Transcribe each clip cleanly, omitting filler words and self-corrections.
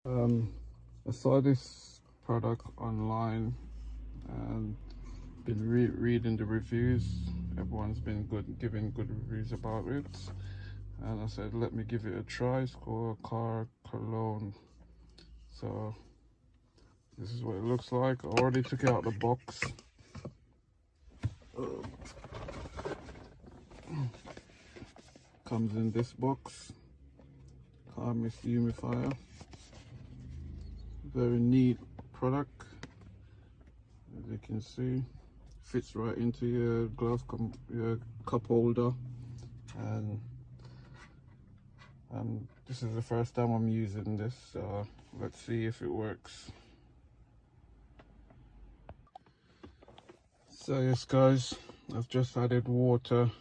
I saw this product online and been reading the reviews. Everyone's been giving good reviews about it, and I said let me give it a try. It's called car cologne. So this is what it looks like. I already took it out of the box. Comes in this box. Car Mist Humidifier. Very neat product, as you can see. Fits right into your your cup holder, and this is the first time I'm using this, so let's see if it works. So yes guys, I've just added water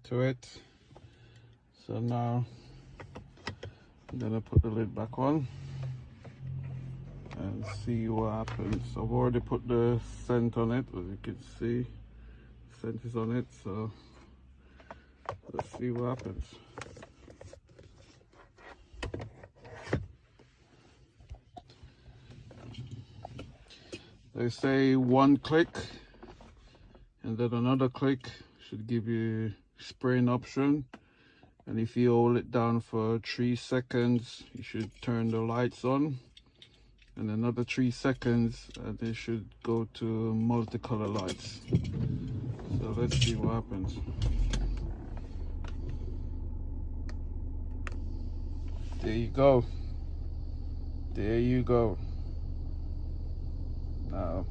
to it, so now I'm gonna put the lid back on and see what happens. I've already put the scent on it, as you can see. Scent is on it, so let's see what happens. They say one click and then another click should give you spraying option, and if you hold it down for 3 seconds you should turn the lights on, and another 3 seconds and they should go to multicolor lights. So let's see what happens. There you go. There you go. Now,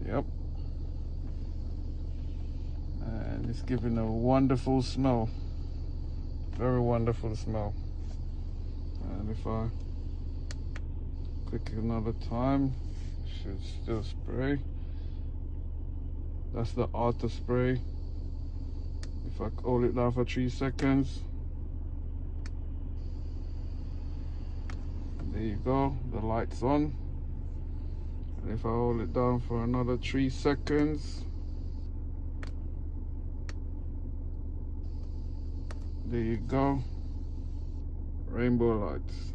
yep. And it's giving a wonderful smell. Very wonderful smell. And if I click another time, it should still spray. That's the auto spray. If I hold it down for 3 seconds, there you go, the light's on. And if I hold it down for another 3 seconds, there you go, rainbow lights.